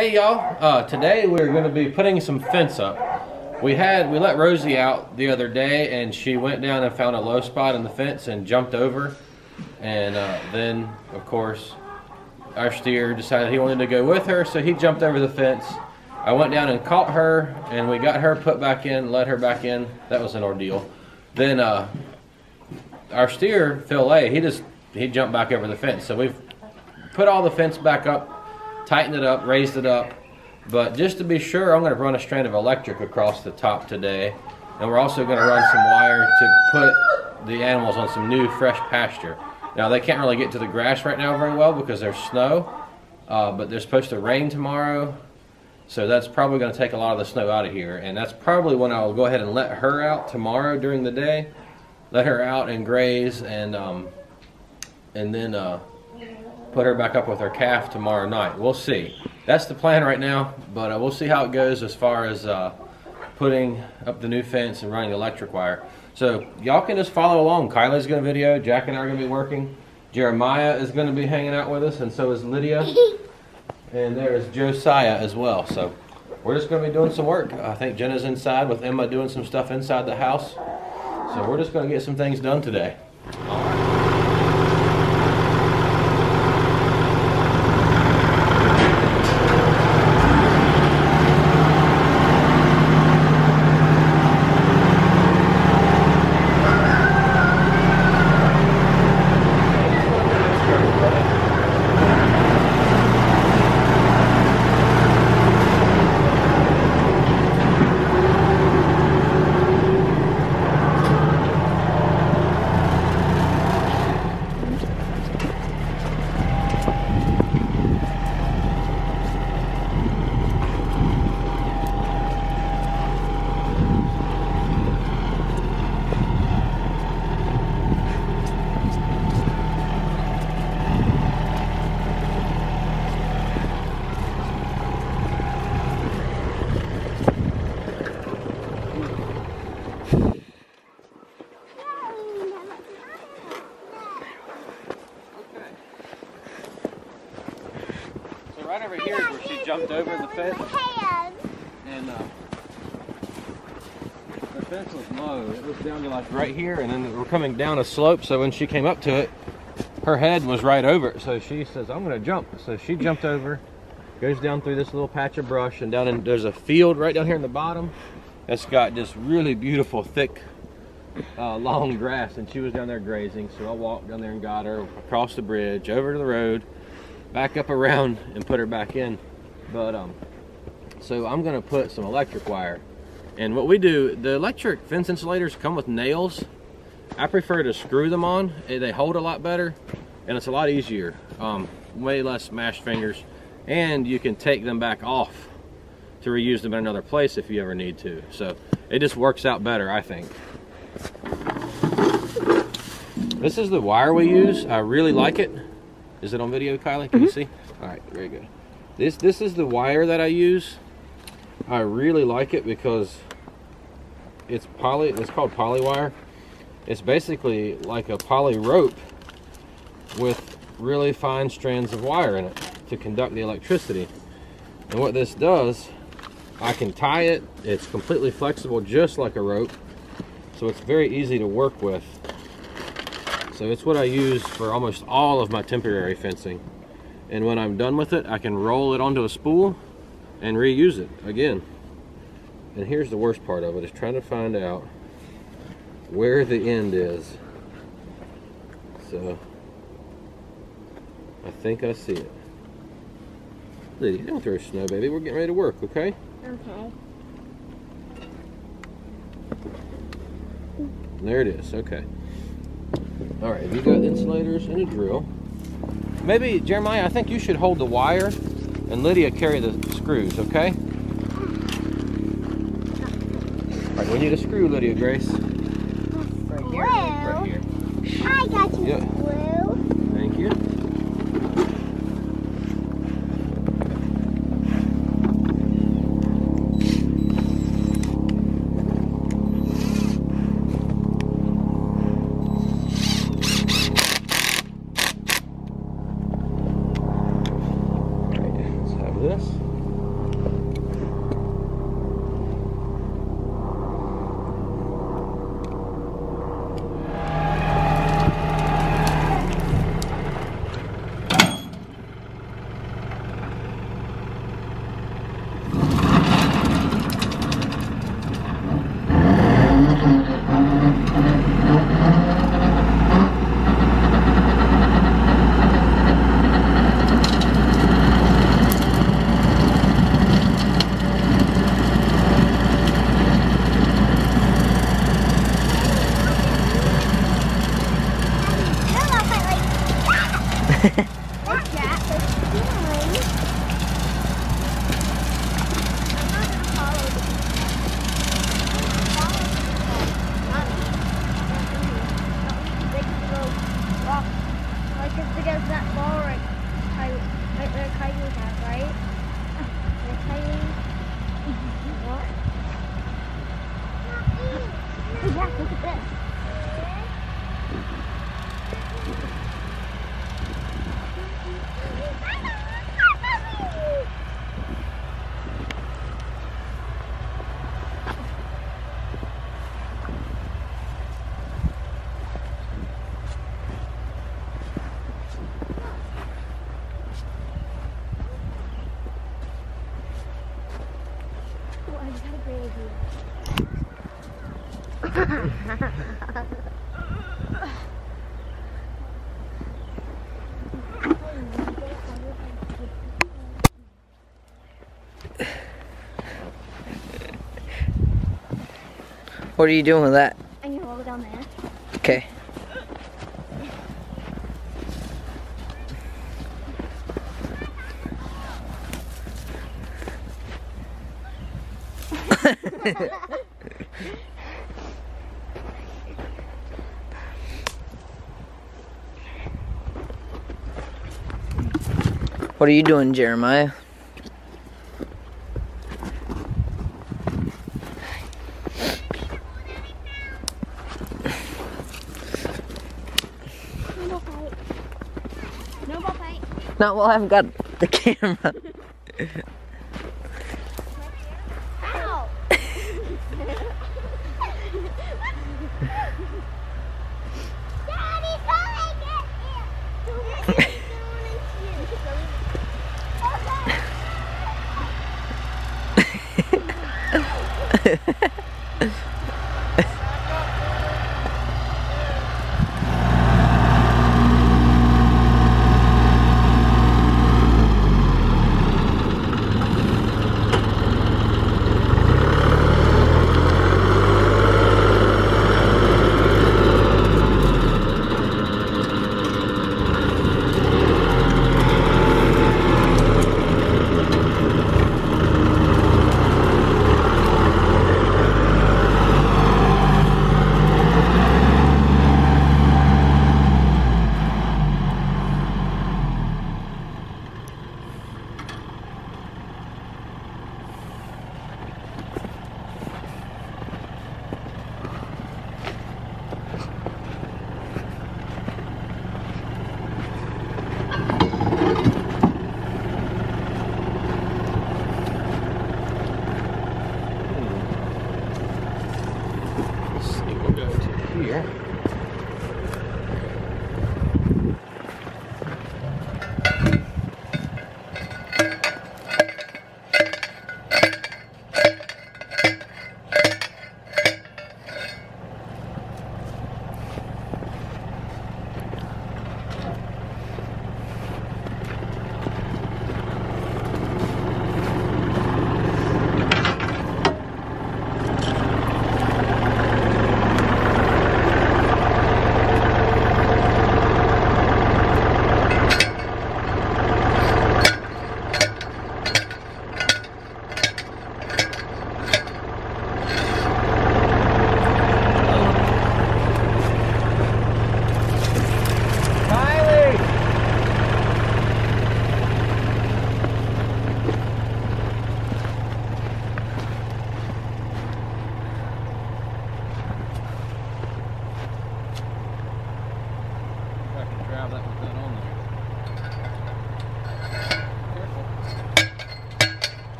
Hey y'all, today we're going to be putting some fence up. We let Rosie out the other day and she went down and found a low spot in the fence and jumped over. And then, of course, our steer decided he wanted to go with her, so he jumped over the fence. I went down and caught her, and we got her put back in, let her back in. That was an ordeal. Then our steer, Phil A, he jumped back over the fence. So we've put all the fence back up, tightened it up, raised it up. But just to be sure, I'm going to run a strand of electric across the top today. And we're also going to run some wire to put the animals on some new fresh pasture. Now they can't really get to the grass right now very well because there's snow, but there's supposed to rain tomorrow. So that's probably going to take a lot of the snow out of here. And that's probably when I'll go ahead and let her out tomorrow during the day. Let her out and graze, and then put her back up with her calf tomorrow night. We'll see. That's the plan right now, but we'll see how it goes as far as putting up the new fence and running electric wire. So y'all can just follow along. Kylie's going to video, Jack and I are going to be working. Jeremiah is going to be hanging out with us, and so is Lydia. And there is Josiah as well. So we're just going to be doing some work. I think Jenna's inside with Emma doing some stuff inside the house. So we're just going to get some things done today. All right. Right over here is where she jumped over the fence, and the fence was low. It was down to like right here, and then we're coming down a slope, so when she came up to it, her head was right over it. So she says, I'm going to jump. So she jumped over, goes down through this little patch of brush, and there's a field right down here in the bottom that's got this really beautiful, thick, long grass, and she was down there grazing. So I walked down there and got her across the bridge, over to the road, back up around, and put her back in. But so I'm gonna put some electric wire, and what we do, the electric fence insulators come with nails. I prefer to screw them on. They hold a lot better, and it's a lot easier, way less smashed fingers, and you can take them back off to reuse them in another place if you ever need to. So it just works out better, I think. This is the wire we use. I really like it. Is it on video, Kylie? Can you see? All right, very good. This is the wire that I use. I really like it because it's called poly wire. It's basically like a poly rope with really fine strands of wire in it to conduct the electricity. And what this does, I can tie it. It's completely flexible, just like a rope. So it's very easy to work with. So it's what I use for almost all of my temporary fencing. And when I'm done with it, I can roll it onto a spool and reuse it again. And here's the worst part of it, is trying to find out where the end is. So I think I see it. Lydia, don't throw snow, baby. We're getting ready to work, okay? Okay. There it is, okay. All right, you got insulators and a drill. Maybe, Jeremiah, I think you should hold the wire and Lydia carry the screws, okay? All right, we need a screw, Lydia Grace. Right here. Right here. I got you, yep. Blue. Thank you. This. Jack is stealing. I'm not gonna follow this. They can go walk like as big as that ball right there, Coyote has, right? The Coyote. What? Jack, look at this. What are you doing with that? I'm gonna roll down there. Okay. What are you doing, Jeremiah? No ball fight. Not while I've got the camera. Ow! Daddy, don't get it! Here.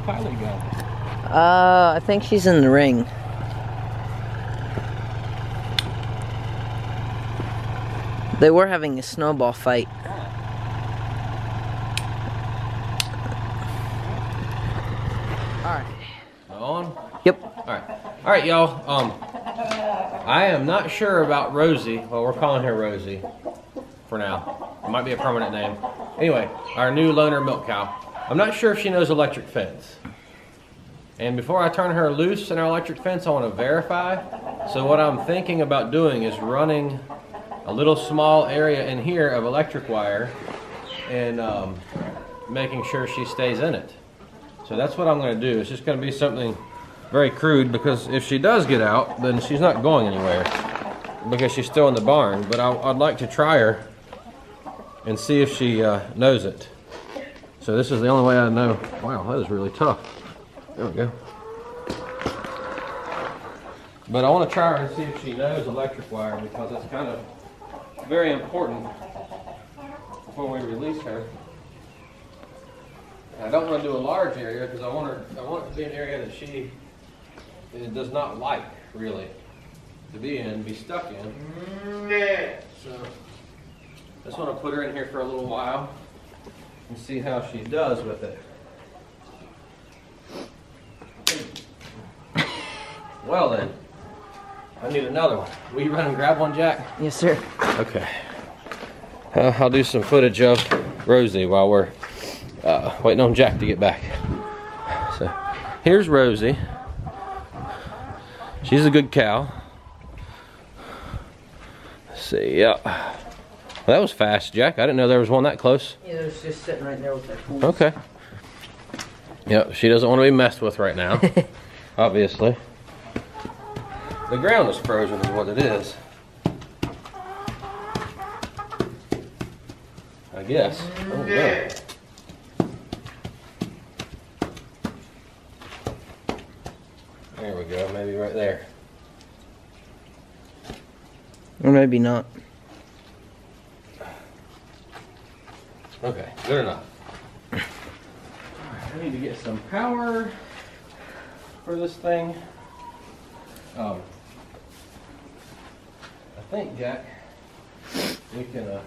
Kylie go? I think she's in the ring. They were having a snowball fight. All right, y'all. I am not sure about Rosie. Well, we're calling her Rosie for now. It might be a permanent name. Anyway, our new loner milk cow. I'm not sure if she knows electric fence. And before I turn her loose in our electric fence, I want to verify. So what I'm thinking about doing is running a little small area in here of electric wire and making sure she stays in it. So that's what I'm going to do. It's just going to be something very crude, because if she does get out, then she's not going anywhere because she's still in the barn. But I'd like to try her and see if she knows it. So this is the only way I know. Wow, that is really tough. There we go. But I want to try her and see if she knows electric wire, because that's kind of very important before we release her. I don't want to do a large area because I want it to be an area that she does not like, really, to be stuck in. So I just want to put her in here for a little while and see how she does with it. Well then, I need another one. Will you run and grab one, Jack? Yes, sir. Okay. I'll do some footage of Rosie while we're waiting on Jack to get back. So here's Rosie. She's a good cow. Let's see, yeah. Well, that was fast, Jack. I didn't know there was one that close. Yeah, it was just sitting right there with that pool. Okay. Yep, she doesn't want to be messed with right now, obviously. The ground is frozen is what it is. I guess. Oh, no. There we go, maybe right there. Or maybe not. Okay, good enough. I need to get some power for this thing. I think, Jack, we can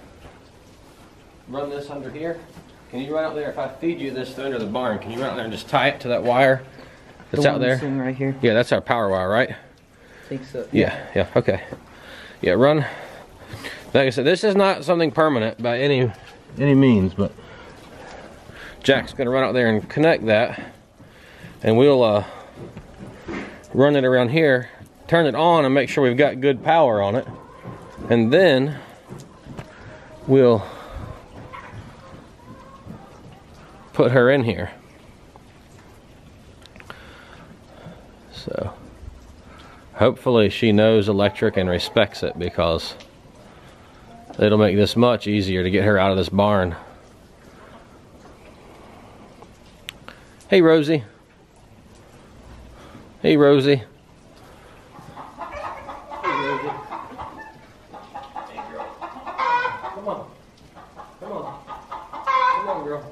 run this under here. Can you run out there? If I feed you this under the barn, can you run out there and just tie it to that wire that's out there? Right here. Yeah, that's our power wire, right? I think so. Yeah, okay. Yeah, run. Like I said, this is not something permanent by any means, but Jack's gonna run out there and connect that, and we'll run it around here, turn it on, and make sure we've got good power on it, and then we'll put her in here. So hopefully she knows electric and respects it, because it'll make this much easier to get her out of this barn. Hey, Rosie. Hey, Rosie. Hey, Rosie. Hey, girl. Come on. Come on. Come on, girl.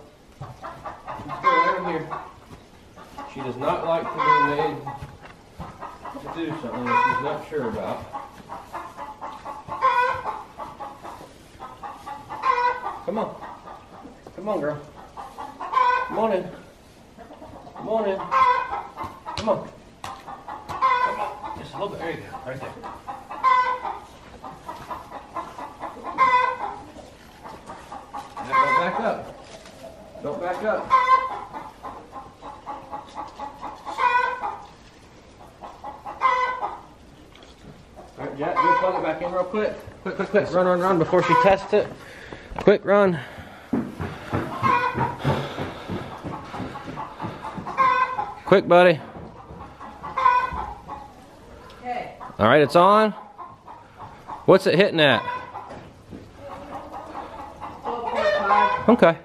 Let's go right in here. She does not like to be made to do something that she's not sure about. Come on. Come on, girl. Come on in. Come on in. Come on. Come on. Just a little bit. There you go. Right there. Now don't back up. Don't back up. All right, Jack, you plug it back in real quick. Quick, quick, quick. Run, run, run before she tests it. Quick, run. Quick, buddy. Okay. All right, it's on. What's it hitting at? 12.5. Okay.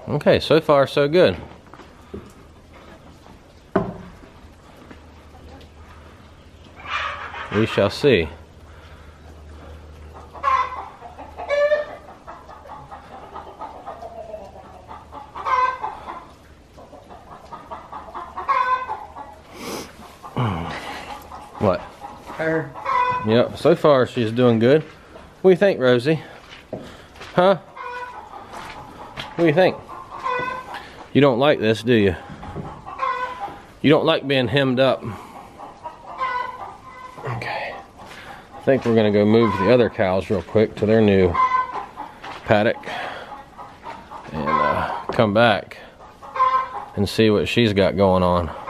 Okay, so far so good. We shall see. What? Her. Yep, so far she's doing good. What do you think, Rosie? Huh? What do you think? You don't like this, do you? You don't like being hemmed up. Okay. I think we're gonna go move the other cows real quick to their new paddock and come back and see what she's got going on.